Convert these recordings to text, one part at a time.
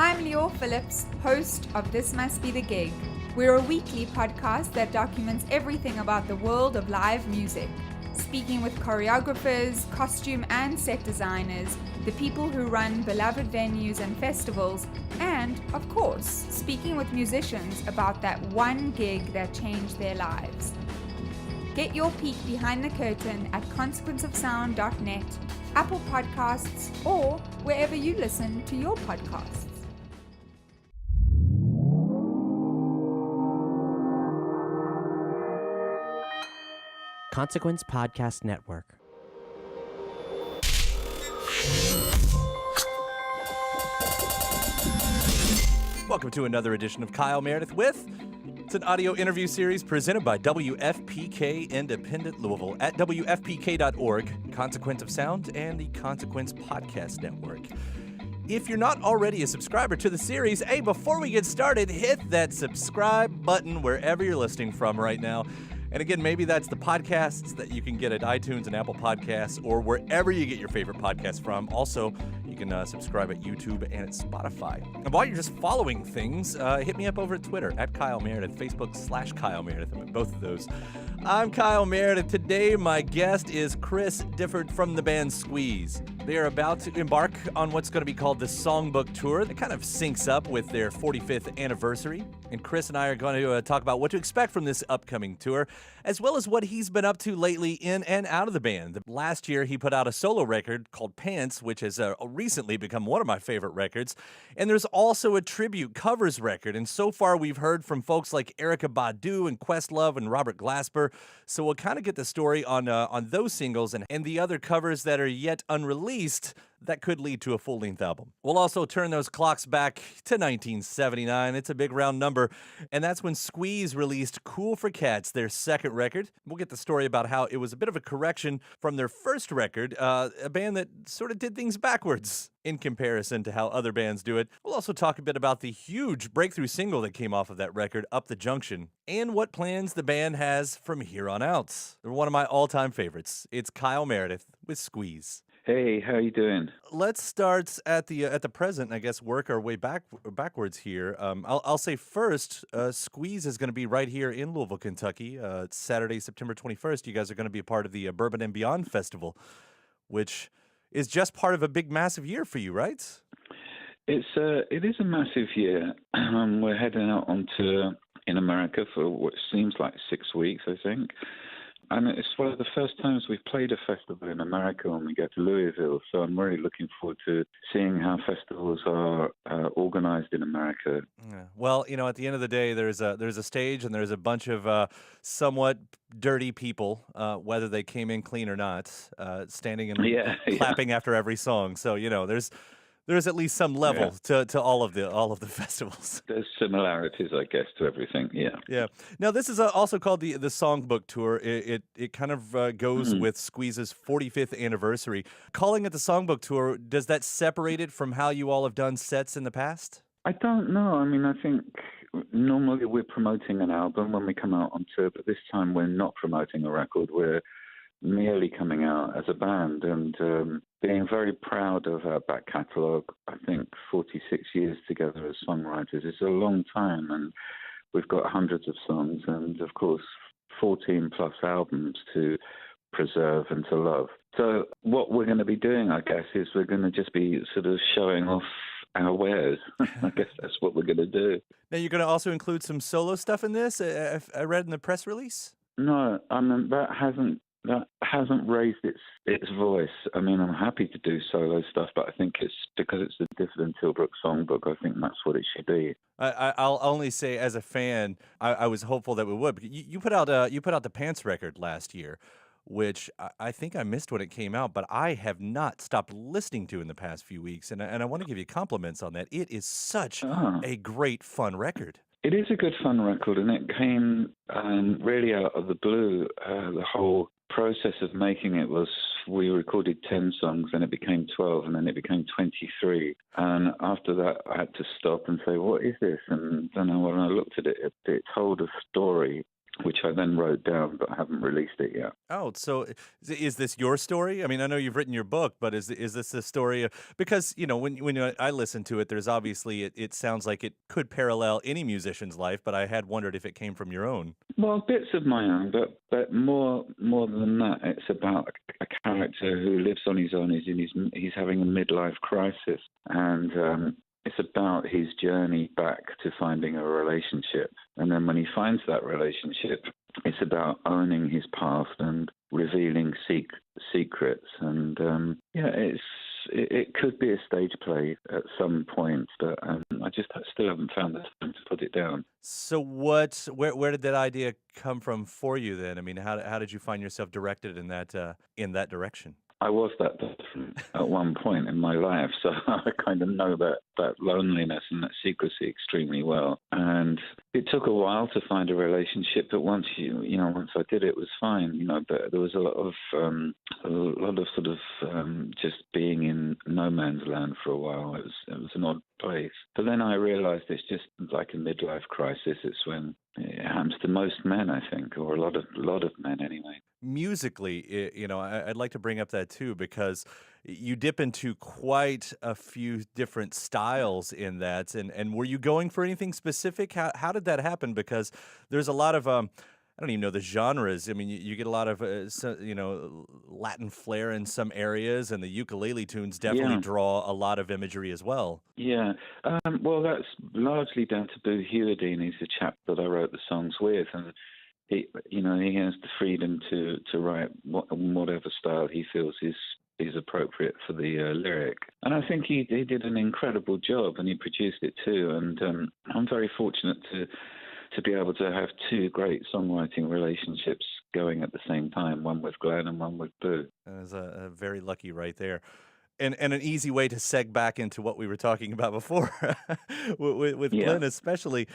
I'm Lior Phillips, host of This Must Be the Gig. We're a weekly podcast that documents everything about the world of live music, speaking with choreographers, costume and set designers, the people who run beloved venues and festivals, and, of course, speaking with musicians about that one gig that changed their lives. Get your peek behind the curtain at consequenceofsound.net, Apple Podcasts, or wherever you listen to your podcasts. Consequence Podcast Network. Welcome to another edition of Kyle Meredith with. It's an audio interview series presented by WFPK Independent Louisville at WFPK.org, Consequence of Sound, and the Consequence Podcast Network. If you're not already a subscriber to the series, hey, before we get started, hit that subscribe button wherever you're listening from right now. And again, maybe that's the podcasts that you can get at iTunes and Apple Podcasts or wherever you get your favorite podcasts from. Also, you can subscribe at YouTube and at Spotify. And while you're just following things, hit me up over at Twitter, at Kyle Meredith, Facebook/Kyle Meredith. I'm at both of those. I'm Kyle Meredith. Today, my guest is Chris Difford from the band Squeeze. They are about to embark on what's going to be called the Songbook Tour. That kind of syncs up with their 45th anniversary. And Chris and I are going to talk about what to expect from this upcoming tour, as well as what he's been up to lately in and out of the band. Last year, he put out a solo record called Pants, which has recently become one of my favorite records. And there's also a tribute covers record. And so far, we've heard from folks like Erykah Badu and Questlove and Robert Glasper. So we'll kind of get the story on those singles and the other covers that are yet unreleased that could lead to a full-length album. We'll also turn those clocks back to 1979. It's a big round number, and that's when Squeeze released Cool for Cats, their second record. We'll get the story about how it was a bit of a correction from their first record, a band that sort of did things backwards in comparison to how other bands do it. We'll also talk a bit about the huge breakthrough single that came off of that record, Up the Junction, and what plans the band has from here on out. They're one of my all-time favorites. It's Kyle Meredith with Squeeze. Hey, how you doing? Let's start at the present, and I guess work our way backwards here. I'll say first, Squeeze is going to be right here in Louisville, Kentucky. It's Saturday, September 21st. You guys are going to be a part of the Bourbon and Beyond Festival, which is just part of a big, massive year for you, right? It is a massive year. We're heading out on tour in America for what seems like 6 weeks, I think. And it's one of the first times we've played a festival in America when we go to Louisville. So I'm really looking forward to seeing how festivals are organized in America. Yeah. Well, at the end of the day, there's a stage and there's a bunch of somewhat dirty people, whether they came in clean or not, standing and clapping after every song. So there's at least some level to all of the festivals. There's similarities, I guess, to everything. Yeah. Yeah. Now, this is also called the Songbook Tour. It kind of goes with Squeeze's 45th anniversary. Calling it the Songbook Tour, does that separate it from how you all have done sets in the past? I don't know. I mean, I think normally we're promoting an album when we come out on tour, but this time we're not promoting a record. We're merely coming out as a band and being very proud of our back catalogue. I think 46 years together as songwriters is a long time, and we've got hundreds of songs and, of course, 14 plus albums to preserve and to love. So what we're going to be doing, I guess, is we're going to just be sort of showing off our wares. I guess that's what we're going to do. Now, you're going to also include some solo stuff in this, I read in the press release? No, I mean, that hasn't raised its voice. I mean, I'm happy to do solo stuff, but I think it's because it's the Difford and Tilbrook songbook. I think that's what it should be. I'll only say, as a fan, I was hopeful that we would. You put out the Pants record last year, which I think I missed when it came out, but I have not stopped listening to in the past few weeks, and I want to give you compliments on that. It is such a great, fun record. It is a good, fun record, and it came really out of the blue. The whole process of making it was we recorded 10 songs, and it became 12, and then it became 23. And after that, I had to stop and say, what is this? And then when I looked at it, it told a story which I then wrote down, but haven't released it yet. Oh, so is this your story? I mean, I know you've written your book, but is this the story of, because, when I listen to it, there's obviously, it sounds like it could parallel any musician's life, but I had wondered if it came from your own. Well, bits of my own, but more than that, it's about a character who lives on his own. He's having a midlife crisis, and it's about his journey back to finding a relationship. And then when he finds that relationship, it's about owning his past and revealing secrets. And it could be a stage play at some point, but I just still haven't found the time to put it down. So where did that idea come from for you then? I mean, how did you find yourself directed in that direction? I was that person at one point in my life, so I kind of know that loneliness and that secrecy extremely well. And it took a while to find a relationship, but once once I did, it was fine. But there was a lot of sort of just being in no man's land for a while. It was an odd place. But then I realised it's just like a midlife crisis. It's when it happens to most men, I think, or a lot of men anyway. Musically, I'd like to bring up that too, because you dip into quite a few different styles in that. And were you going for anything specific? How did that happen? Because there's a lot of, I don't even know the genres. I mean, you get a lot of, Latin flair in some areas, and the ukulele tunes definitely draw a lot of imagery as well. Yeah. Well, that's largely down to Boo Hewerdine. He's the chap that I wrote the songs with, and he has the freedom to write whatever style he feels is appropriate for the lyric. And I think he did an incredible job, and he produced it too. And I'm very fortunate to be able to have two great songwriting relationships going at the same time, one with Glenn and one with Boo. That was a very lucky right there. And an easy way to seg back into what we were talking about before with Glenn especially.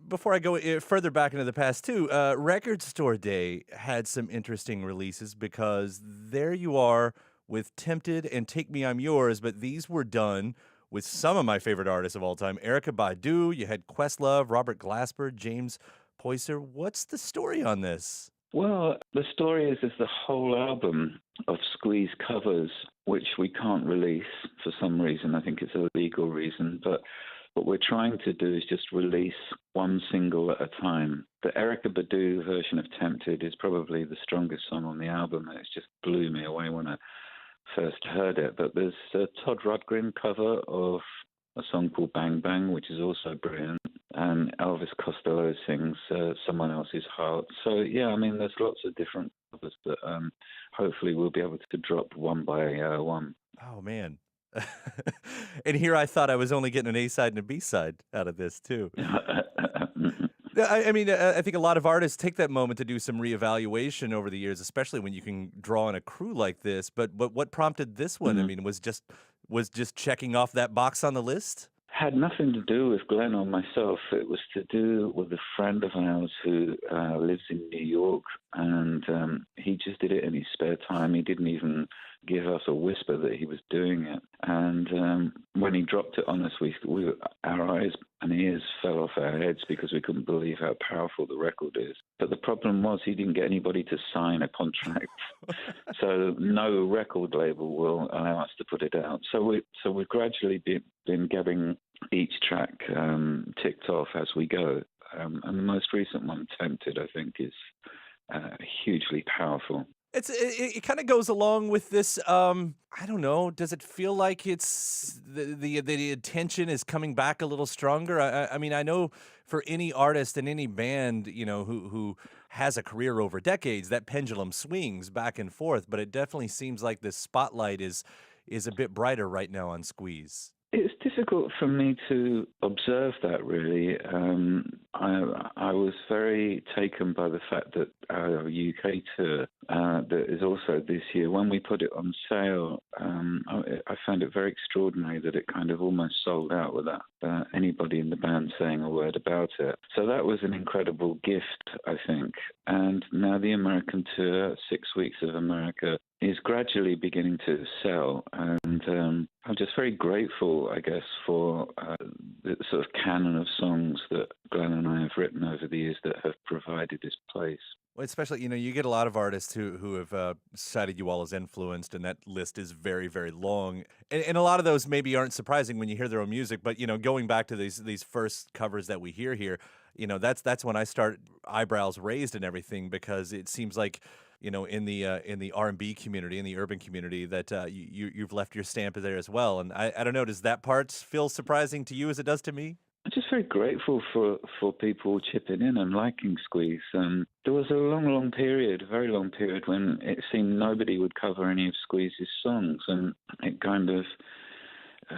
Before I go further back into the past too, Record Store Day had some interesting releases, because there you are with Tempted and Take Me I'm Yours, but these were done with some of my favorite artists of all time. Erykah Badu, you had Questlove, Robert Glasper, James Poyser. What's the story on this? Well, the story is the whole album of Squeeze covers, which we can't release for some reason. I think it's a legal reason, but what we're trying to do is just release one single at a time. The Erykah Badu version of Tempted is probably the strongest song on the album, and it just blew me away when I first heard it. But there's a Todd Rundgren cover of a song called Bang Bang, which is also brilliant, and Elvis Costello sings Someone Else's Heart. So, yeah, I mean, there's lots of different covers that hopefully we'll be able to drop one by one. Oh, man. And here I thought I was only getting an A-side and a B-side out of this, too. I mean, I think a lot of artists take that moment to do some reevaluation over the years, especially when you can draw on a crew like this. But what prompted this one? I mean, was just checking off that box on the list? Had nothing to do with Glenn or myself. It was to do with a friend of ours who lives in New York, and he just did it in his spare time. He didn't even give us a whisper that he was doing it. And when he dropped it on us, our eyes and ears fell off our heads because we couldn't believe how powerful the record is. But the problem was he didn't get anybody to sign a contract. So no record label will allow us to put it out. So we've gradually been getting each track ticked off as we go. And the most recent one, Tempted, I think, is hugely powerful. It kind of goes along with this. I don't know. Does it feel like it's the attention is coming back a little stronger? I mean, I know for any artist and any band, who has a career over decades, that pendulum swings back and forth. But it definitely seems like the spotlight is a bit brighter right now on Squeeze. It's difficult for me to observe that, really. I was very taken by the fact that our UK tour that is also this year. When we put it on sale, I found it very extraordinary that it kind of almost sold out without anybody in the band saying a word about it. So that was an incredible gift, I think. And now the American tour, 6 weeks of America, is gradually beginning to sell. And I'm just very grateful, I guess, for the sort of canon of songs that Glenn and I have written over the years that have provided this place. Well, especially, you get a lot of artists who have cited you all as influenced, and that list is very, very long. And a lot of those maybe aren't surprising when you hear their own music, but, going back to these first covers that we hear here, that's when I start eyebrows raised and everything, because it seems like, in the R&B community, in the urban community, that you've left your stamp there as well. And I don't know, does that part feel surprising to you as it does to me? I'm just very grateful for people chipping in and liking Squeeze. There was a long period, a very long period, when it seemed nobody would cover any of Squeeze's songs, and it kind of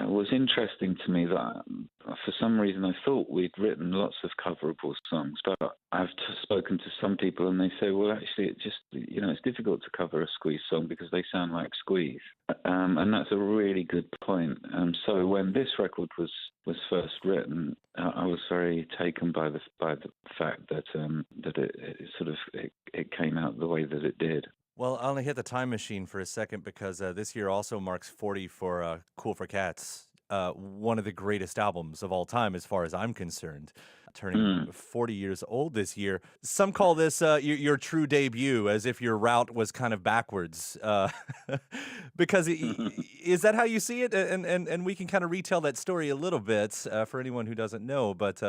was interesting to me that for some reason I thought we'd written lots of coverable songs, but I've spoken to some people and they say, well, actually, it just, it's difficult to cover a Squeeze song because they sound like Squeeze. And that's a really good point. So when this record was first written, I was very taken by the fact that it came out the way that it did. Well, I'll only hit the time machine for a second, because this year also marks 40 for Cool for Cats, one of the greatest albums of all time as far as I'm concerned, turning 40 years old this year. Some call this your true debut, as if your route was kind of backwards. Because is that how you see it? And we can kind of retell that story a little bit for anyone who doesn't know. But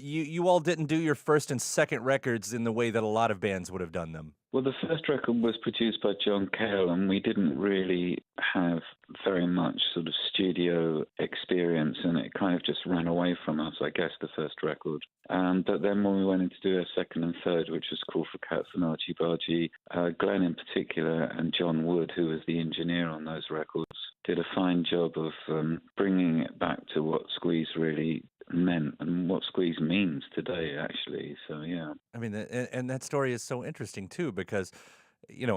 you all didn't do your first and second records in the way that a lot of bands would have done them. Well, the first record was produced by John Cale, and we didn't really have very much sort of studio experience, and it kind of just ran away from us, I guess, the first record. But then when we went in to do our second and third, which was Cool for Cats and Archie Bargy, Glenn in particular and John Wood, who was the engineer on those records, did a fine job of bringing it back to what Squeeze really meant and what Squeeze means today, actually. So, yeah. I mean, and that story is so interesting, too, because,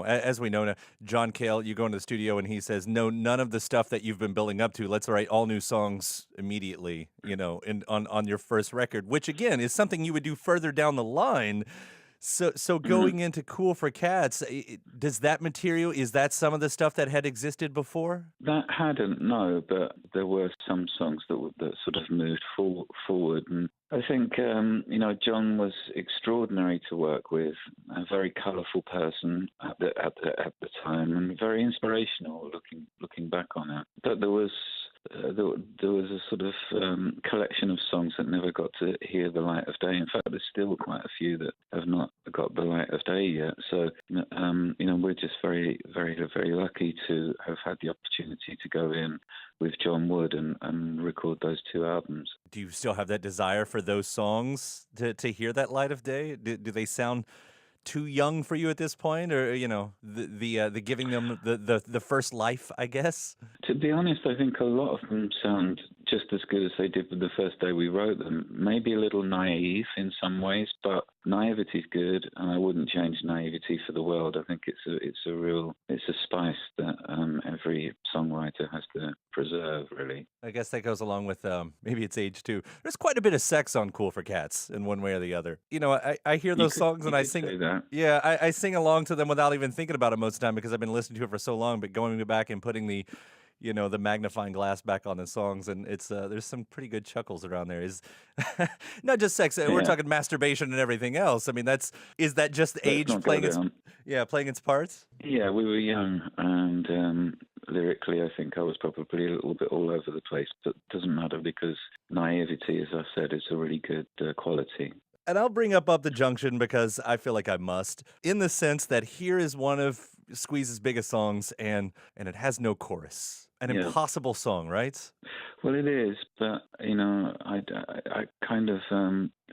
as we know now, John Cale, you go into the studio and he says, no, none of the stuff that you've been building up to, let's write all new songs immediately, on your first record, which, again, is something you would do further down the line. So going into Cool for Cats, does that material, is that some of the stuff that had existed before? That hadn't, no, but there were some songs that sort of moved forward. And I think, John was extraordinary to work with, a very colourful person at the time, and very inspirational looking back on it. But there was a sort of collection of songs that never got to hear the light of day. In fact, there's still quite a few that have not got the light of day yet. So, we're just very, very, very lucky to have had the opportunity to go in with John Wood and record those two albums. Do you still have that desire for those songs to hear that light of day? Do they sound too young for you at this point, or the giving them the first life, I guess? To be honest, I think a lot of them sound just as good as they did the first day we wrote them. Maybe a little naive in some ways, but naivety's good, and I wouldn't change naivety for the world. I think it's a spice that every songwriter has to preserve, really. I guess that goes along with maybe it's age too. There's quite a bit of sex on Cool for Cats in one way or the other. I hear those songs and I sing. Yeah, I sing along to them without even thinking about it most of the time, because I've been listening to it for so long. But going back and putting the magnifying glass back on the songs, and it's there's some pretty good chuckles around there. Is not just sex. We're talking masturbation and everything else. I mean, is that just age playing its parts? Yeah, we were young, and lyrically, I think I was probably a little bit all over the place, but it doesn't matter, because naivety, as I said, is a really good quality. And I'll bring up the Junction because I feel like I must, in the sense that here is one of Squeeze's biggest songs, and it has no chorus. An impossible song, right? Well, it is, but I kind of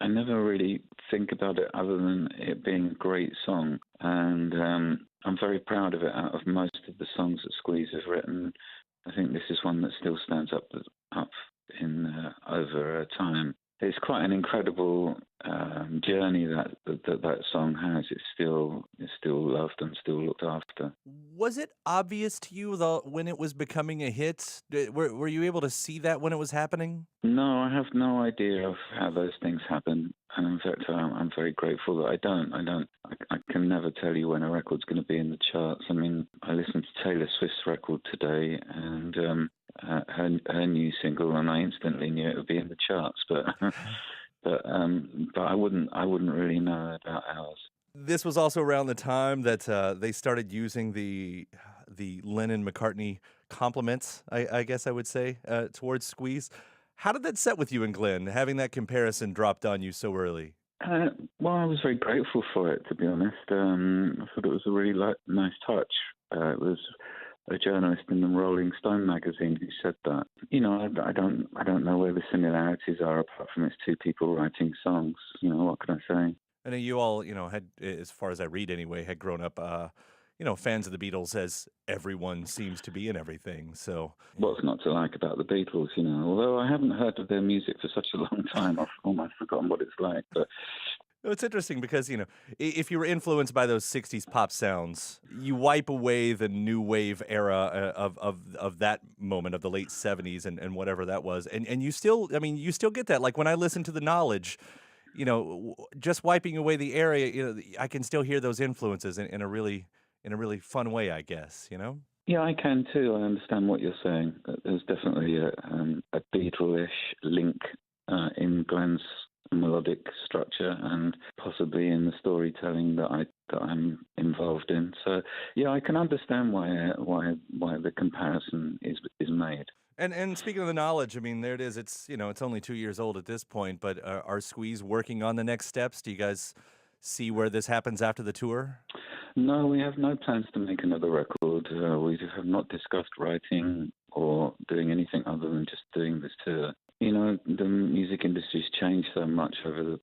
I never really think about it other than it being a great song, and I'm very proud of it. Out of most of the songs that Squeeze have written, I think this is one that still stands up in over time. it's quite an incredible journey that song has. It's still loved and still looked after. Was it obvious to you though when it was becoming a hit? Were you able to see that when it was happening? No, I have no idea of how those things happen, and in fact, I'm very grateful that I don't. I can never tell you when a record's going to be in the charts. I mean, I listened to Taylor Swift's record today, and her new single, and I instantly knew it would be in the charts. But I wouldn't really know about ours. This was also around the time that they started using the Lennon-McCartney compliments, I guess I would say, towards Squeeze. How did that set with you and Glenn, having that comparison dropped on you so early? Well, I was very grateful for it, to be honest. I thought it was a really nice touch. It was a journalist in the Rolling Stone magazine who said that. You know, I don't know where the similarities are apart from it's two people writing songs. You know, what can I say? I know you all, had, as far as I read anyway, had grown up, fans of the Beatles, as everyone seems to be in everything. So what's not to like about the Beatles, Although I haven't heard of their music for such a long time, I've almost forgotten what it's like. But it's interesting because, if you were influenced by those 60s pop sounds, you wipe away the new wave era of that moment of the late 70s and whatever that was. And you still get that. Like when I listen to The Knowledge, just wiping away the area, I can still hear those influences in a really fun way, I guess, Yeah, I can too. I understand what you're saying. There's definitely a Beatle-ish link in Glenn's melodic structure and possibly in the storytelling that I'm involved in. So yeah, I can understand why the comparison is made. And speaking of The Knowledge, I mean, there it is. It's it's only 2 years old at this point, but are Squeeze working on the next steps? Do you guys see where this happens after the tour? No, we have no plans to make another record. We have not discussed writing or doing anything other than just doing this tour. The music industry's changed so much over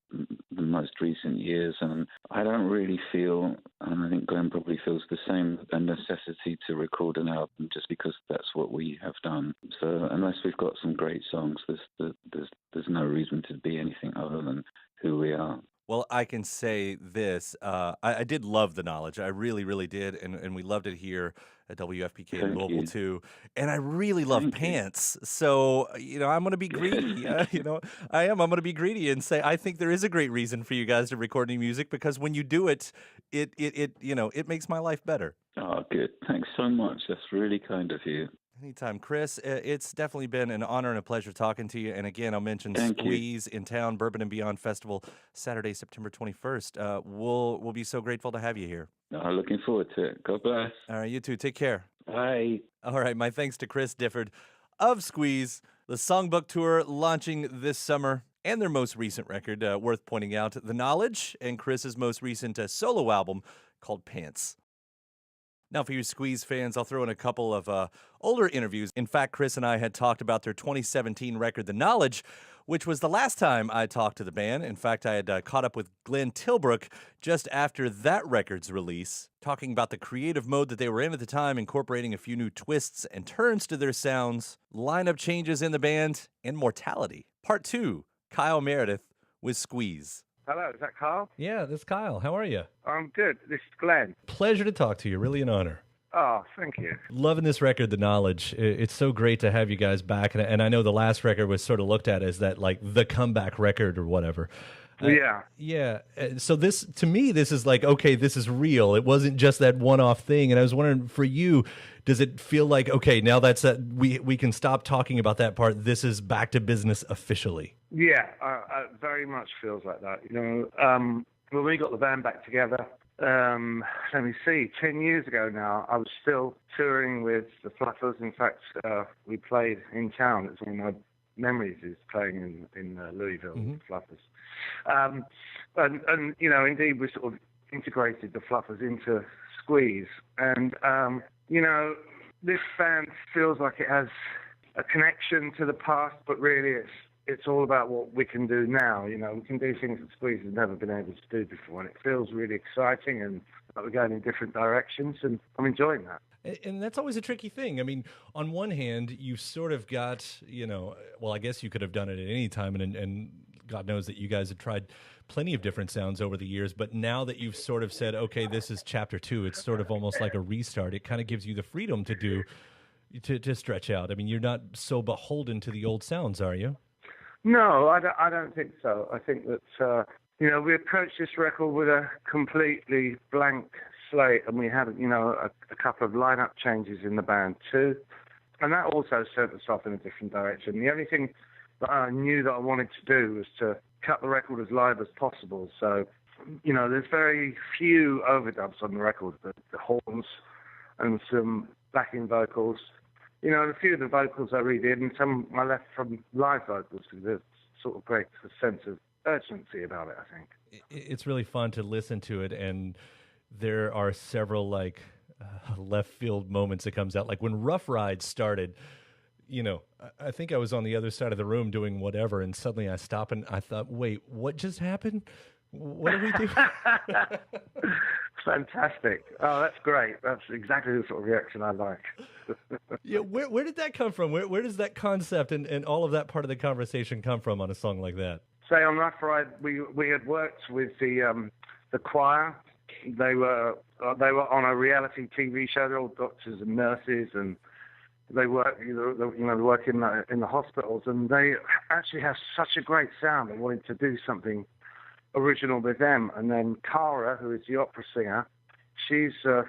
the most recent years, and I don't really feel, and I think Glenn probably feels the same, a necessity to record an album just because that's what we have done. So unless we've got some great songs, there's no reason to be anything other than who we are. Well, I can say this. I did love The Knowledge. I really, really did. And we loved it here at WFPK in Louisville, too. And I really love Pants. So, I'm going to be greedy. I am. I'm going to be greedy and say I think there is a great reason for you guys to record new music because when you do it, it makes my life better. Oh, good. Thanks so much. That's really kind of you. Anytime, Chris. It's definitely been an honor and a pleasure talking to you. And again, I'll mention Squeeze in Town, Bourbon and Beyond Festival, Saturday, September 21st. We'll be so grateful to have you here. Looking forward to it. God bless. All right, you too. Take care. Bye. All right, my thanks to Chris Difford of Squeeze, the Songbook Tour launching this summer, and their most recent record, worth pointing out, The Knowledge, and Chris's most recent solo album called Pants. Now, for you Squeeze fans, I'll throw in a couple of older interviews. In fact, Chris and I had talked about their 2017 record, The Knowledge, which was the last time I talked to the band. In fact, I had caught up with Glenn Tilbrook just after that record's release, talking about the creative mode that they were in at the time, incorporating a few new twists and turns to their sounds, lineup changes in the band, and mortality. Part 2, Kyle Meredith with Squeeze. Hello, is that Kyle? Yeah, this is Kyle. How are you? I'm good. This is Glenn. Pleasure to talk to you. Really an honor. Oh, thank you. Loving this record, The Knowledge. It's so great to have you guys back. And I know the last record was sort of looked at as that, like, the comeback record or whatever. Yeah. Yeah. So this, to me, this is like, okay, this is real. It wasn't just that one-off thing. And I was wondering, for you, does it feel like, okay, now that's we can stop talking about that part. This is back to business officially? Yeah, it very much feels like that. When we got the band back together, let me see, 10 years ago now, I was still touring with the Fluffers. In fact, we played in town. It's one of my memories is playing in Louisville with the Fluffers. And indeed, we sort of integrated the Fluffers into Squeeze. And, this band feels like it has a connection to the past, but really it's all about what we can do now. We can do things that Squeeze has never been able to do before, and it feels really exciting, and we're going in different directions, and I'm enjoying that. And that's always a tricky thing. I mean, on one hand, you sort of got, well, I guess you could have done it at any time and God knows that you guys have tried plenty of different sounds over the years, but now that you've sort of said, okay, this is chapter 2, it's sort of almost like a restart. It kind of gives you the freedom to stretch out. I mean, you're not so beholden to the old sounds, are you? No, I don't think so. I think that, we approached this record with a completely blank slate, and we had, a couple of lineup changes in the band too. And that also sent us off in a different direction. The only thing that I knew that I wanted to do was to cut the record as live as possible. So, there's very few overdubs on the record, the horns and some backing vocals. A few of the vocals I redid, and some I left from live vocals because there's sort of great sense of urgency about it, I think. It's really fun to listen to it, and there are several, left field moments that comes out. Like when Rough Ride started, I think I was on the other side of the room doing whatever, and suddenly I stopped and I thought, wait, what just happened? What did we do? Fantastic. Oh, that's great. That's exactly the sort of reaction I like. Yeah, where did that come from? Where does that concept and all of that part of the conversation come from on a song like that? Say on Rough Ride, we had worked with the choir. They were on a reality TV show. They're all doctors and nurses, and they work they work in the hospitals, and they actually have such a great sound. I wanted to do something original with them. And then Cara, who is the opera singer, she's the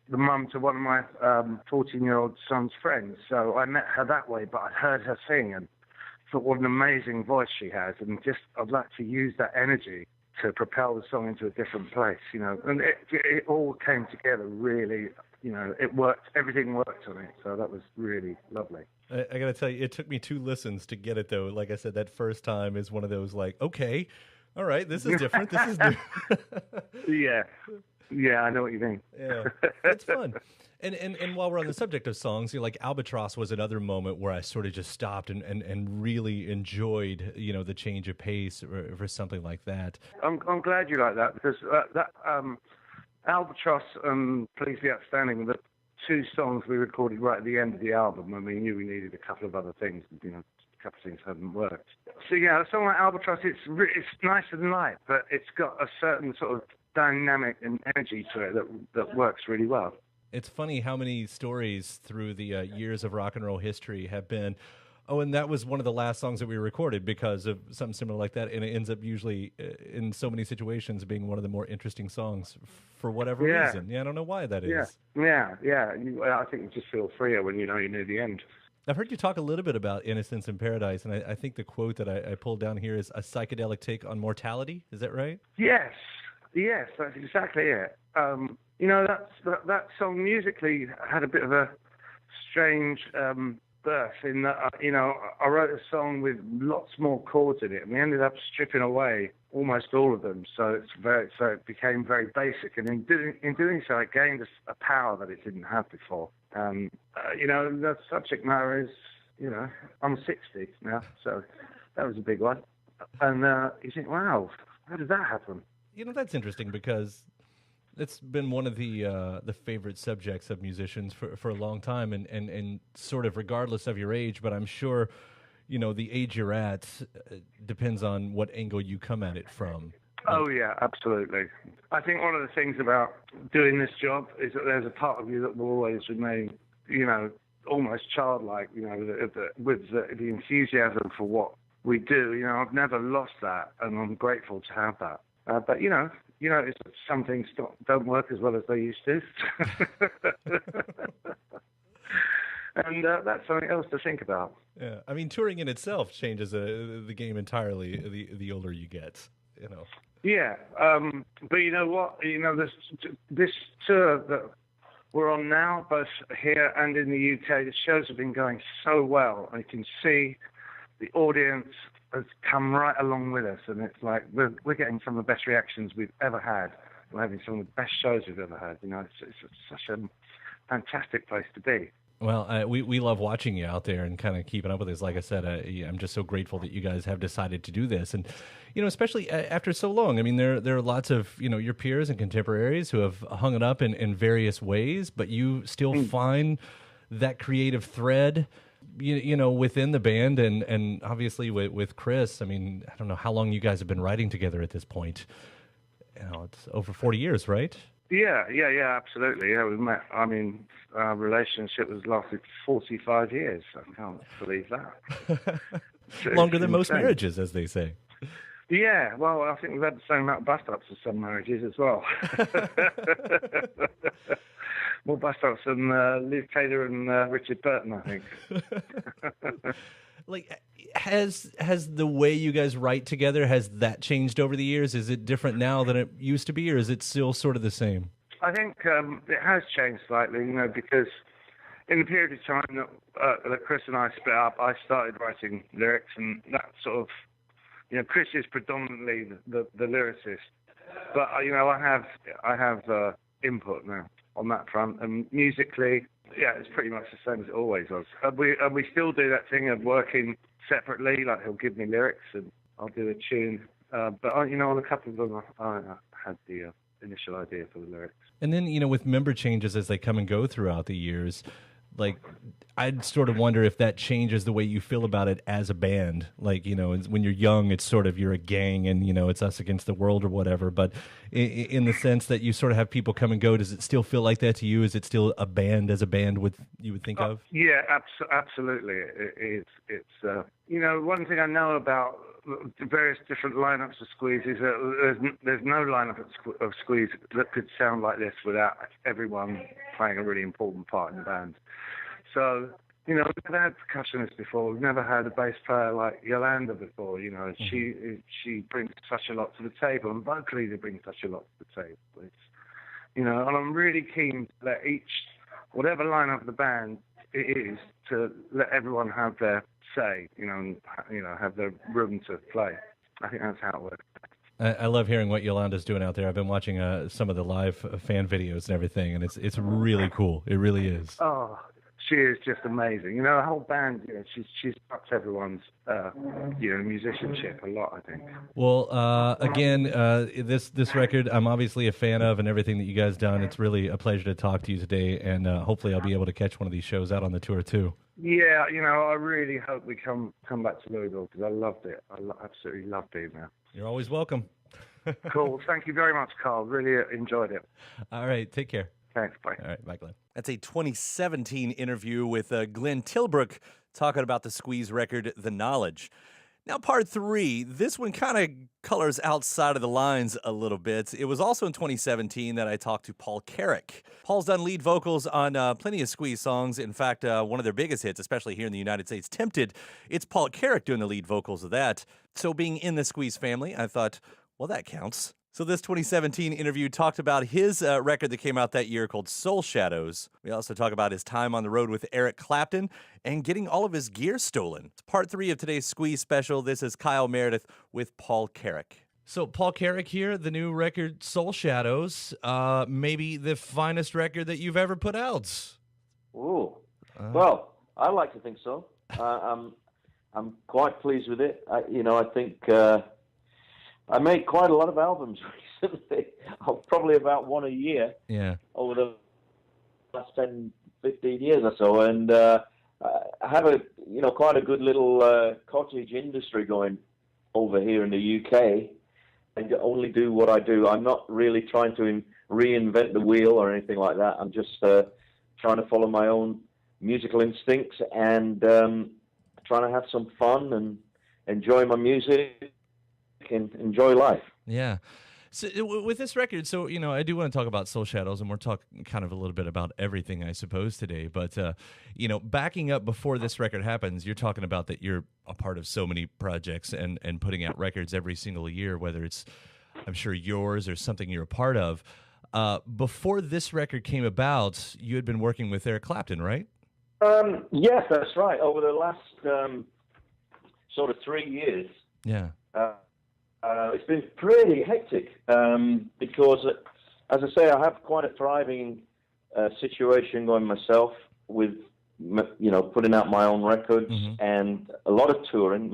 mum to one of my 14-year-old son's friends. So I met her that way, but I heard her sing and thought what an amazing voice she has, and just I'd like to use that energy to propel the song into a different place, and it all came together really, it worked, everything worked on it, so that was really lovely. I got to tell you, it took me 2 listens to get it, though. Like I said, that first time is one of those okay, all right, this is different, this is new. Yeah, I know what you mean. Yeah, it's fun. And while we're on the subject of songs, Albatross was another moment where I sort of just stopped and really enjoyed, the change of pace for something like that. I'm glad you like that, because that Albatross and Please Be Outstanding were the 2 songs we recorded right at the end of the album when we knew we needed a couple of other things. A couple of things hadn't worked. So yeah, a song like Albatross, it's nice and light, but it's got a certain sort of dynamic and energy to it that works really well. It's funny how many stories through the years of rock and roll history have been, and that was one of the last songs that we recorded because of something similar like that, and it ends up usually in so many situations being one of the more interesting songs for whatever reason. Yeah, I don't know why that is. Yeah. I think you just feel freer when you know you're near the end. I've heard you talk a little bit about Innocence in Paradise, and I think the quote that I pulled down here is a psychedelic take on mortality. Is that right? Yes, that's exactly it. That song musically had a bit of a strange birth in that, I wrote a song with lots more chords in it, and we ended up stripping away almost all of them. So it became very basic, and in doing so, it gained a power that it didn't have before. The subject matter is, I'm 60 now, so that was a big one. And you think, wow, how did that happen? That's interesting because it's been one of the favorite subjects of musicians for a long time, and sort of regardless of your age, but I'm sure, the age you're at depends on what angle you come at it from. Oh, yeah, absolutely. I think one of the things about doing this job is that there's a part of you that will always remain, almost childlike, with the enthusiasm for what we do. I've never lost that, and I'm grateful to have that. But, some things don't work as well as they used to. And that's something else to think about. Yeah, I mean, touring in itself changes the game entirely the older you get, Yeah, but you know what? This tour that we're on now, both here and in the UK, the shows have been going so well. I can see the audience has come right along with us, and it's like we're getting some of the best reactions we've ever had. We're having some of the best shows we've ever had. It's such a fantastic place to be. Well, we love watching you out there and kind of keeping up with this. Like I said, I'm just so grateful that you guys have decided to do this, and especially after so long. I mean, there are lots of your peers and contemporaries who have hung it up in various ways, but you still find that creative thread. you know, within the band and obviously with Chris. I mean, I don't know how long you guys have been writing together at this point. You know, it's over 40 years, right? Yeah, absolutely. Yeah, we met. I mean, our relationship has lasted 45 years. I can't believe that. Longer than most marriages, as they say. Yeah, well, I think we've had the same amount of bust-ups as some marriages as well. More bust-ups than Liv Taylor and Richard Burton, I think. Like, has the way you guys write together, has that changed over the years? Is it different now than it used to be, or is it still sort of the same? I think it has changed slightly, you know, because in the period of time that Chris and I split up, I started writing lyrics, and that sort of, you know, Chris is predominantly the lyricist, but you know, I have input now on that front, and musically, yeah, it's pretty much the same as it always was. And we still do that thing of working separately. Like, he'll give me lyrics and I'll do a tune. But you know, on a couple of them, I had the initial idea for the lyrics. And then, you know, with member changes as they come and go throughout the years, like, I'd sort of wonder if that changes the way you feel about it as a band. Like, you know, when you're young, it's sort of, you're a gang and, you know, it's us against the world or whatever. But in the sense that you sort of have people come and go, does it still feel like that to you? Is it still a band as a band you would think of? Yeah, absolutely. It's you know, one thing I know about the various different lineups of Squeeze is that there's no lineup of Squeeze that could sound like this without everyone playing a really important part in the band. So, you know, we've never had percussionists before. We've never had a bass player like Yolanda before. You know, she brings such a lot to the table, and vocally they bring such a lot to the table. It's, you know, and I'm really keen to let whatever lineup of the band it is, to let everyone have their say. You know, and, you know, have their room to play. I think that's how it works. I love hearing what Yolanda's doing out there. I've been watching some of the live fan videos and everything, and it's really cool. It really is. Oh, she is just amazing. You know, the whole band, you know, she's upped everyone's, you know, musicianship a lot, I think. Well, again, this record, I'm obviously a fan of, and everything that you guys done. It's really a pleasure to talk to you today, and hopefully I'll be able to catch one of these shows out on the tour too. Yeah, you know, I really hope we come back to Louisville, because I loved it. I absolutely loved being there. You're always welcome. Cool. Thank you very much, Carl. Really enjoyed it. All right. Take care. Thanks. Bye. All right. Bye, Glenn. That's a 2017 interview with Glenn Tilbrook talking about the Squeeze record, The Knowledge. Now, part 3, this one kind of colors outside of the lines a little bit. It was also in 2017 that I talked to Paul Carrack. Paul's done lead vocals on plenty of Squeeze songs. In fact, one of their biggest hits, especially here in the United States, Tempted, it's Paul Carrack doing the lead vocals of that. So being in the Squeeze family, I thought, well, that counts. So this 2017 interview talked about his record that came out that year called Soul Shadows. We also talk about his time on the road with Eric Clapton and getting all of his gear stolen. It's part 3 of today's Squeeze special. This is Kyle Meredith with Paul Carrack. So Paul Carrack here, the new record Soul Shadows, maybe the finest record that you've ever put out. Ooh, well, I like to think so. I'm quite pleased with it. I think I made quite a lot of albums recently, probably about one a year. Yeah. Over the last 10, 15 years or so, and I have quite a good little cottage industry going over here in the UK. I only do what I do. I'm not really trying to reinvent the wheel or anything like that. I'm just trying to follow my own musical instincts and trying to have some fun and enjoy my music and enjoy life. Yeah. So with this record, so, you know, I do want to talk about Soul Shadows, and we're talking kind of a little bit about everything, I suppose, today. But, you know, backing up before this record happens, you're talking about that you're a part of so many projects and putting out records every single year, whether it's, I'm sure, yours or something you're a part of. Before this record came about, you had been working with Eric Clapton, right? Yes, that's right. Over the last sort of 3 years. Yeah. It's been pretty hectic because, as I say, I have quite a thriving situation going myself with, you know, putting out my own records and a lot of touring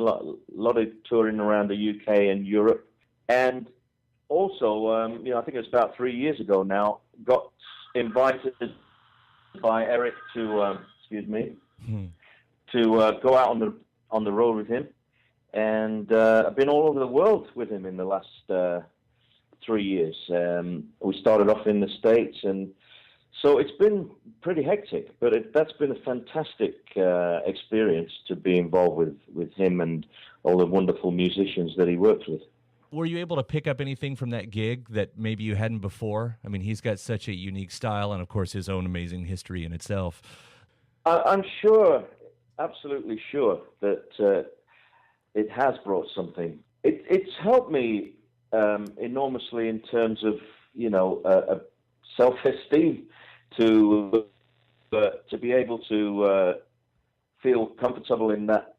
around the UK and Europe. And also, you know, I think it was about 3 years ago now, got invited by Eric to, to go out on the road with him, and I've been all over the world with him in the last 3 years. We started off in the States, and so it's been pretty hectic, but that's been a fantastic experience to be involved with him and all the wonderful musicians that he works with. Were you able to pick up anything from that gig that maybe you hadn't before? I mean, he's got such a unique style and, of course, his own amazing history in itself. I'm sure, absolutely sure, that it has brought something. It's helped me enormously in terms of, a self-esteem to be able to feel comfortable in that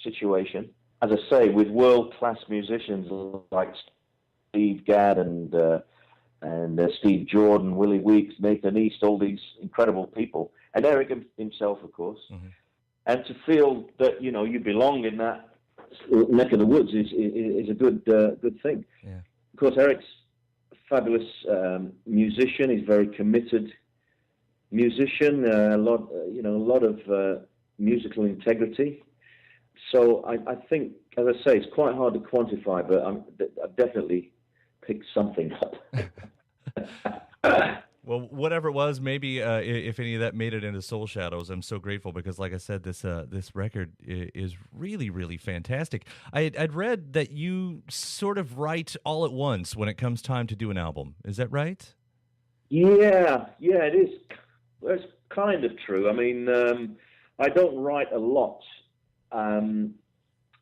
situation. As I say, with world-class musicians like Steve Gadd and Steve Jordan, Willie Weeks, Nathan East, all these incredible people, and Eric himself, of course, and to feel that you belong in that neck of the woods is a good thing. Yeah. Of course, Eric's a fabulous musician. He's a very committed musician. A lot of musical integrity. So I think, as I say, it's quite hard to quantify, but I've definitely picked something up. Well, whatever it was, maybe if any of that made it into Soul Shadows, I'm so grateful because, like I said, this record is really, really fantastic. I'd read that you sort of write all at once when it comes time to do an album. Is that right? Yeah, it is. Well, it's kind of true. I mean, I don't write a lot. I'm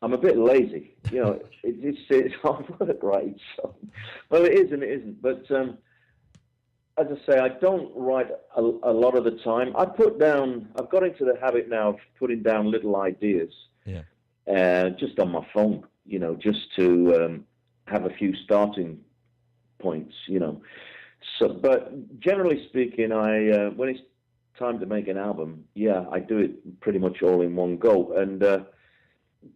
a bit lazy. It's hard work writing songs. Well, it is and it isn't. But as I say, I don't write a lot of the time. I've got into the habit now of putting down little ideas. Yeah. Just on my phone, just to have a few starting points, So, but generally speaking, when it's time to make an album, I do it pretty much all in one go. And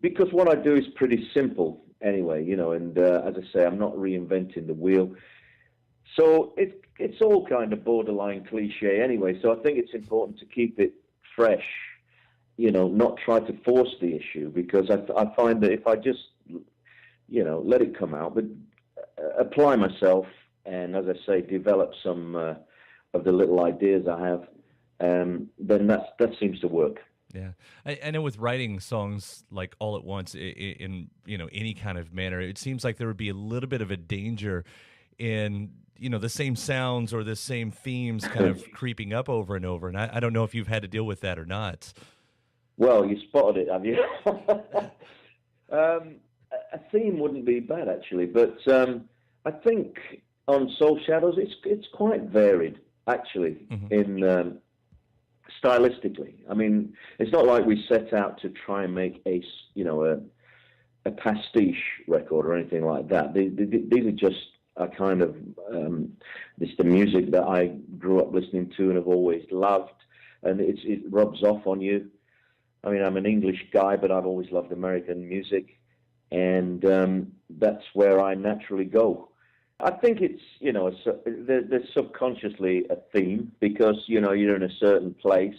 because what I do is pretty simple anyway, and as I say, I'm not reinventing the wheel. So it's all kind of borderline cliche anyway. So I think it's important to keep it fresh, not try to force the issue, because I find that if I just, let it come out, but apply myself and, as I say, develop some of the little ideas I have, then that seems to work. Yeah, I know with writing songs like all at once in any kind of manner, it seems like there would be a little bit of a danger in the same sounds or the same themes kind of creeping up over and over. And I don't know if you've had to deal with that or not. Well, you spotted it, have you? A theme wouldn't be bad actually, but I think on Soul Shadows it's quite varied actually in. Stylistically, I mean, it's not like we set out to try and make a pastiche record or anything like that. These are just a kind of the music that I grew up listening to and have always loved, and it rubs off on you. I mean, I'm an English guy, but I've always loved American music, and that's where I naturally go. I think it's, there's subconsciously a theme because, you're in a certain place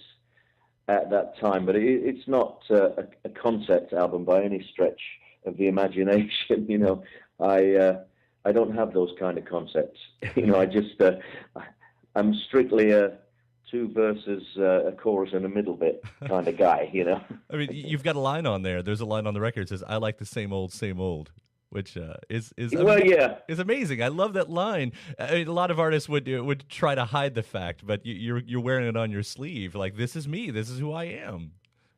at that time, but it's not a concept album by any stretch of the imagination. I don't have those kind of concepts. I'm strictly a 2 verses, a chorus, and a middle bit kind of guy, I mean, you've got a line on there. There's a line on the record that says, "I like the same old, which is amazing. I love that line. I mean, a lot of artists would try to hide the fact, but you're wearing it on your sleeve. Like, this is me. This is who I am.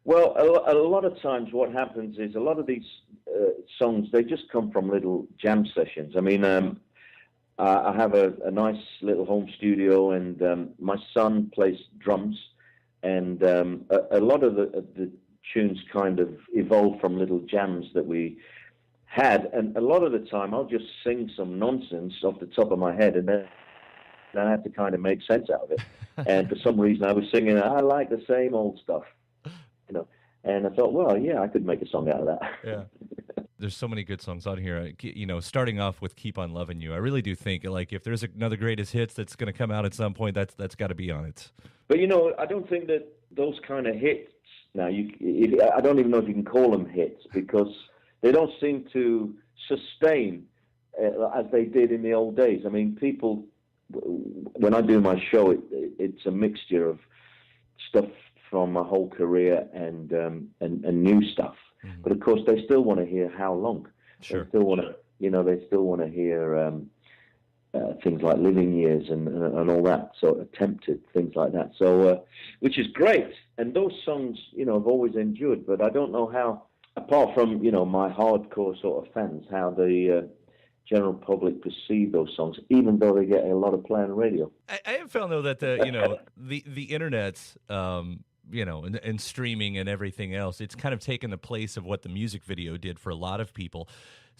Well, a lot of times what happens is a lot of these songs, they just come from little jam sessions. I mean, I have a nice little home studio, and my son plays drums, and a lot of the tunes kind of evolved from little jams that we had, and a lot of the time I'll just sing some nonsense off the top of my head, and then I have to kind of make sense out of it. And for some reason I was singing, "I like the same old stuff," and I thought, well, yeah, I could make a song out of that. Yeah. There's so many good songs on here. Starting off with "Keep on Loving You," I really do think, like, if there's another greatest hits that's going to come out at some point, that's got to be on it. But I don't think that those kind of hits now. I don't even know if you can call them hits because they don't seem to sustain as they did in the old days. I mean, people, when I do my show, it's a mixture of stuff from my whole career and new stuff. Mm-hmm. But of course, they still want to hear How Long. Sure. They still want to, they still want to hear things like Living Years and all that, sort of Tempted, things like that. So, which is great. And those songs, have always endured. But I don't know how, apart from, my hardcore sort of fans, how the general public perceive those songs, even though they get a lot of play on the radio. I have found, though, that the internet, and streaming and everything else, it's kind of taken the place of what the music video did for a lot of people.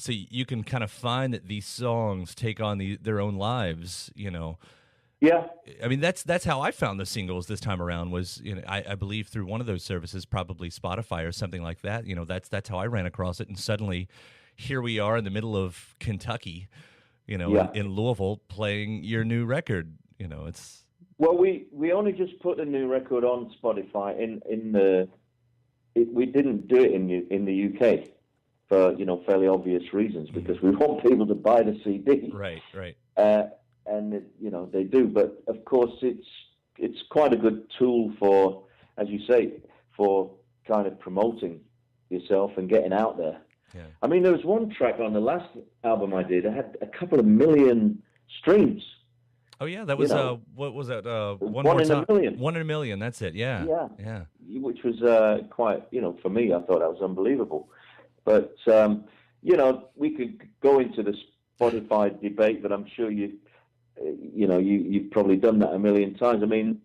So you can kind of find that these songs take on their own lives, Yeah. I mean, that's how I found the singles this time around was, I believe through one of those services, probably Spotify or something like that. That's how I ran across it. And suddenly here we are in the middle of Kentucky, in Louisville playing your new record. It's... Well, we only just put the new record on Spotify we didn't do it in the UK for, fairly obvious reasons because we want people to buy the CD. Right. And they do, but of course it's quite a good tool for, as you say, for kind of promoting yourself and getting out there. Yeah. I mean, there was one track on the last album I did. I had a couple of million streams. Oh yeah, that was what was that? One in a million. 1 in a million. That's it. Yeah. Yeah. Which was quite, for me, I thought that was unbelievable. But we could go into the Spotify debate, but I'm sure you've probably done that a million times. I mean,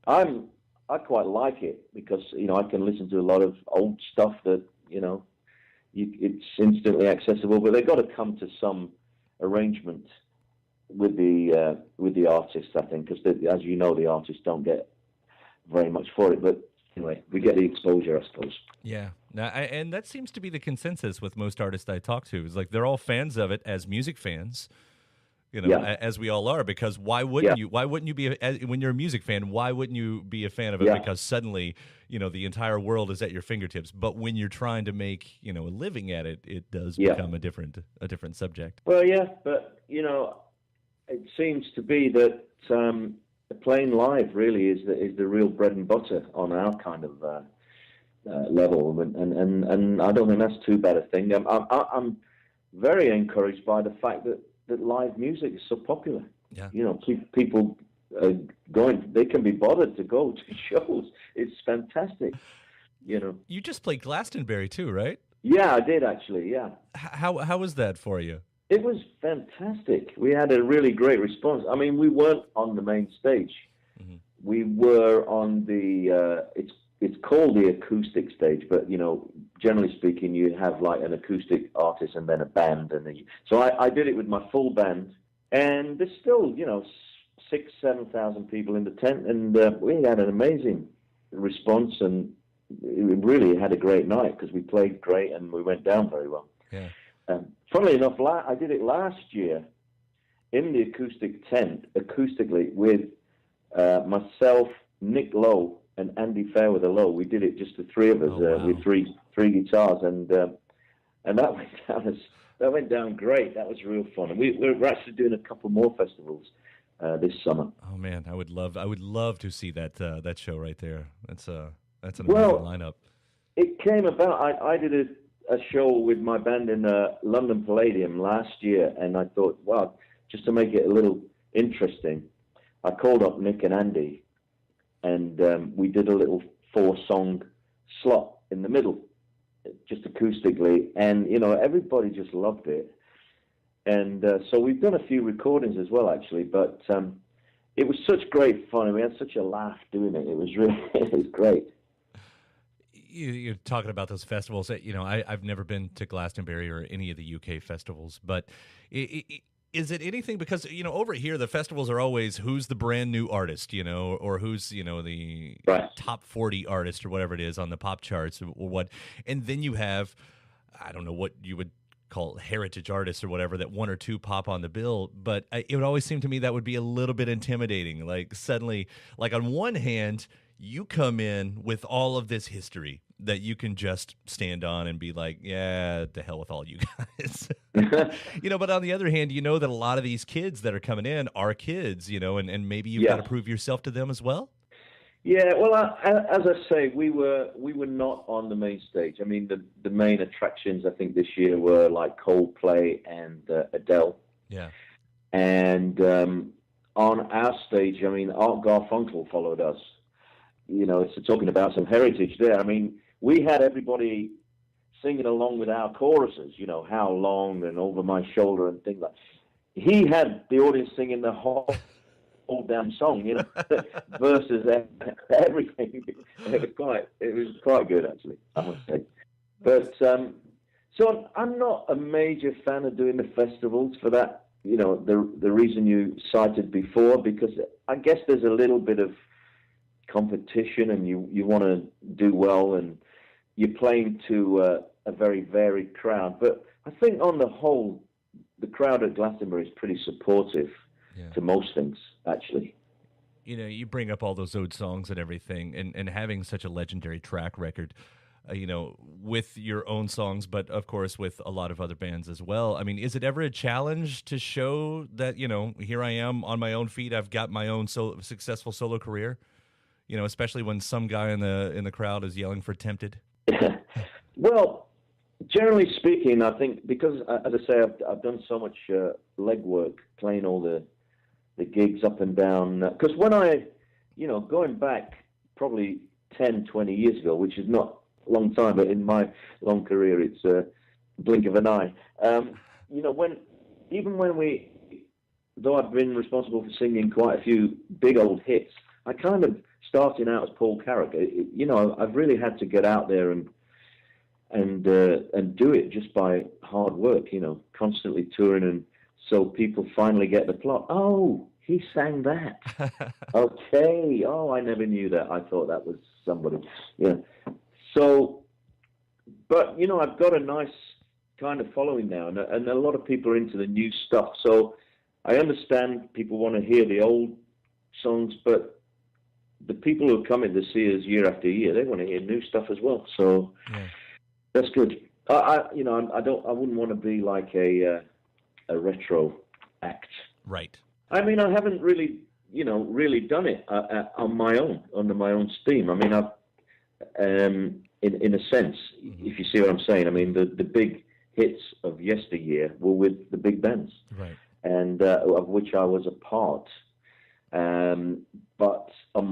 I quite like it because I can listen to a lot of old stuff that it's instantly accessible, but they've got to come to some arrangement with the artists, I think, because as you know, the artists don't get very much for it. But anyway, we get the exposure, I suppose. Yeah, and that seems to be the consensus with most artists I talk to. Is like they're all fans of it as music fans. As we all are, because why wouldn't you? Why wouldn't you be when you're a music fan? Why wouldn't you be a fan of it? Because suddenly, the entire world is at your fingertips. But when you're trying to make, a living at it, it does become a different subject. Well, yeah, but it seems to be that playing live really is the real bread and butter on our kind of level, and I don't think that's too bad a thing. I'm very encouraged by the fact that live music is so popular. Yeah. People they can be bothered to go to shows. It's fantastic. You just played Glastonbury too, right? Yeah, I did actually. Yeah. How was that for you? It was fantastic. We had a really great response. I mean, we weren't on the main stage. Mm-hmm. We were on the it's called the acoustic stage, but generally speaking, you have like an acoustic artist and then a band, so I did it with my full band, and there's still 6,000-7,000 people in the tent, and we had an amazing response, and we really had a great night because we played great and we went down very well. Yeah. Funnily enough, I did it last year in the acoustic tent, acoustically with myself, Nick Lowe, and Andy Fairweather Lowe. We did it just the three of us with three guitars, and that went down great. That was real fun, and we're actually doing a couple more festivals this summer. Oh man, I would love to see that show right there. That's an amazing lineup. It came about. I did a show with my band in London Palladium last year, and I thought, well, just to make it a little interesting, I called up Nick and Andy. And we did a little 4-song slot in the middle, just acoustically. And, everybody just loved it. And so we've done a few recordings as well, actually. But it was such great fun. And we had such a laugh doing it. It was it was great. You're talking about those festivals. I've never been to Glastonbury or any of the UK festivals. But is it anything, because over here the festivals are always who's the brand new artist, or who's the top 40 artist or whatever it is on the pop charts or what, and then you have, I don't know what you would call heritage artists or whatever, that one or two pop on the bill, but it would always seem to me that would be a little bit intimidating. Like suddenly, like on one hand, you come in with all of this history that you can just stand on and be like, yeah, to hell with all you guys. But on the other hand, you know that a lot of these kids that are coming in are kids, and maybe you've got to prove yourself to them as well. Yeah, well, as I say, we were not on the main stage. I mean, the main attractions, I think, this year were like Coldplay and Adele. Yeah. And on our stage, I mean, Art Garfunkel followed us. It's talking about some heritage there. I mean, we had everybody singing along with our choruses, How Long and Over My Shoulder and things like that. He had the audience singing the whole damn song, versus everything. It was quite good, actually, I must say. But so I'm not a major fan of doing the festivals for that. The reason you cited before, because I guess there's a little bit of competition, and you want to do well, and you're playing to a very varied crowd. But I think on the whole, the crowd at Glastonbury is pretty supportive to most things, actually. You bring up all those old songs and everything, and having such a legendary track record, with your own songs, but of course with a lot of other bands as well. I mean, is it ever a challenge to show that, here I am on my own feet, I've got my own successful solo career? Especially when some guy in the crowd is yelling for Tempted. Well, generally speaking, I think because, as I say, I've done so much legwork, playing all the gigs up and down. Because when going back probably 10, 20 years ago, which is not a long time, but in my long career, it's a blink of an eye. Though I've been responsible for singing quite a few big old hits, I kind of starting out as Paul Carrack. I've really had to get out there and do it just by hard work. Constantly touring, and so people finally get the plot. Oh, he sang that. Okay. Oh, I never knew that. I thought that was somebody. Yeah. So, but I've got a nice kind of following now, and a lot of people are into the new stuff. So I understand people want to hear the old songs, but the people who come in to see us year after year, they want to hear new stuff as well. So that's good. I wouldn't want to be like a retro act. Right. I mean, I haven't really done it on my own, under my own steam. I mean, I've, in a sense, if you see what I'm saying. I mean, the big hits of yesteryear were with the big bands, right, and of which I was a part. But on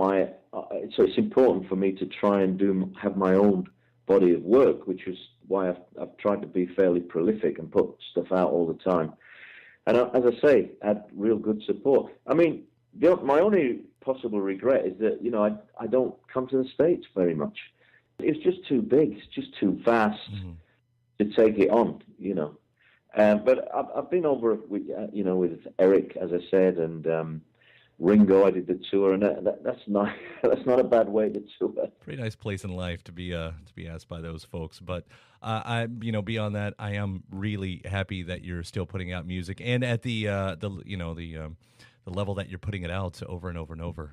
so it's important for me to try and have my own body of work, which is why I've tried to be fairly prolific and put stuff out all the time. And as I say, I had real good support. I mean, my only possible regret is that, I don't come to the States very much. It's just too big. It's just too vast to take it on, But I've been over with Eric, as I said, and Ringo. I did the tour, and that's not a bad way to tour. Pretty nice place in life to be asked by those folks. But beyond that, I am really happy that you're still putting out music, and at the level that you're putting it out over and over and over.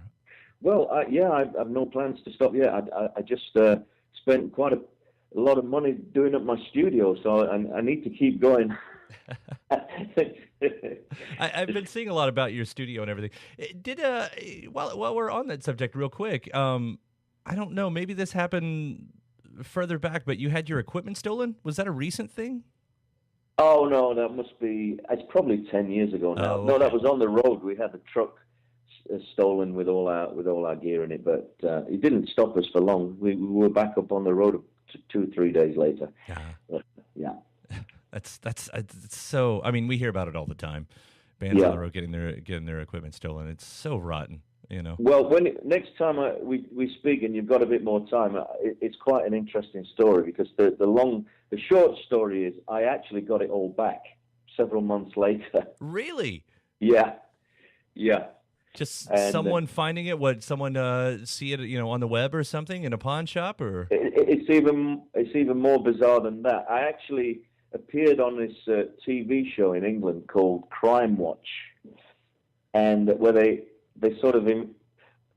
Well, I have no plans to stop yet. I just spent quite a lot of money doing up my studio, so I need to keep going. I've been seeing a lot about your studio and everything. While we're on that subject real quick, I don't know, maybe this happened further back, but you had your equipment stolen? Was that a recent thing? Oh, no, it's probably 10 years ago now. Oh, okay. No, that was on the road. We had the truck stolen with all our gear in it, but it didn't stop us for long. We were back up on the road 2 or 3 days later. Yeah. That's so. I mean, we hear about it all the time. Bands on the road getting their equipment stolen. It's so rotten, Well, next time we speak and you've got a bit more time, it's quite an interesting story, because the short story is I actually got it all back several months later. Really? Yeah. Just someone finding it? Someone see it, on the web or something in a pawn shop, or? It's even more bizarre than that. I actually appeared on this TV show in England called Crime Watch, and where they sort of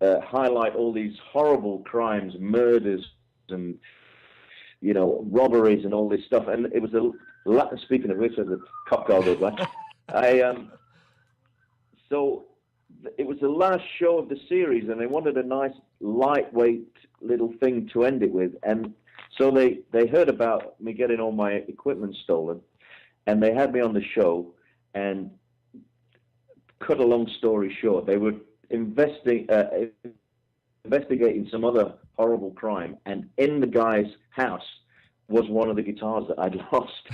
highlight all these horrible crimes, murders, and robberies and all this stuff. And it was speaking of which, as a cop car goes by, so it was the last show of the series, and they wanted a nice lightweight little thing to end it with. And so they heard about me getting all my equipment stolen, and they had me on the show. And cut a long story short, they were investigating some other horrible crime, and in the guy's house was one of the guitars that I'd lost.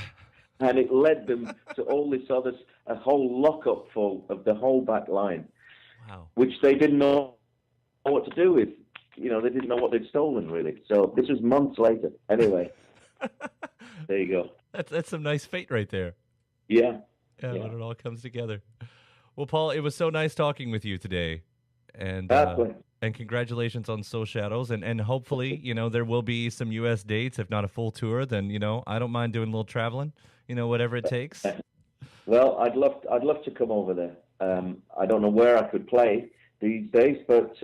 And it led them to all this a whole lockup full of the whole back line. Wow. Which they didn't know what to do with. They didn't know what they'd stolen, really. So this was months later. Anyway, there you go. That's some nice fate right there. Yeah. Yeah, when it all comes together. Well, Paul, it was so nice talking with you today. And congratulations on Soul Shadows. And hopefully, there will be some U.S. dates, if not a full tour. Then, I don't mind doing a little traveling, whatever it takes. Well, I'd love to come over there. I don't know where I could play these days, but,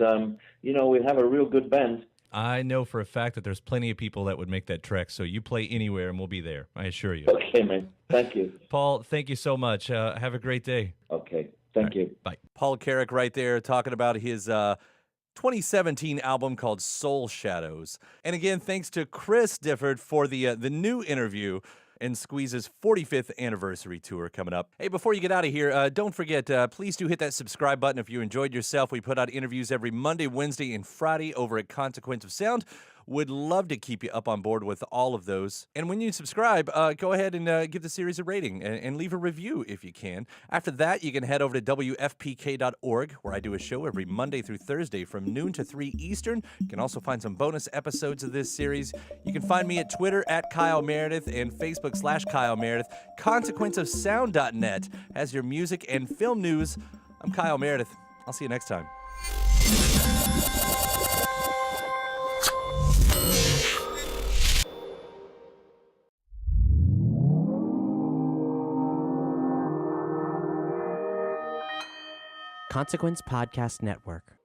we have a real good band. I know for a fact that there's plenty of people that would make that trek, so you play anywhere and we'll be there. I assure you. Okay, man. Thank you. Paul, thank you so much. Have a great day. Okay. Thank you. Bye. Paul Carrick right there talking about his 2017 album called Soul Shadows. And again, thanks to Chris Difford for the new interview and Squeeze's 45th anniversary tour coming up. Hey, before you get out of here, don't forget, please do hit that subscribe button if you enjoyed yourself. We put out interviews every Monday, Wednesday, and Friday over at Consequence of Sound. Would love to keep you up on board with all of those. And when you subscribe, go ahead and give the series a rating and leave a review if you can. After that, you can head over to WFPK.org, where I do a show every Monday through Thursday from noon to 3 Eastern. You can also find some bonus episodes of this series. You can find me at Twitter at Kyle Meredith and Facebook/Kyle Meredith. ConsequenceOfSound.net has your music and film news. I'm Kyle Meredith. I'll see you next time. Consequence Podcast Network.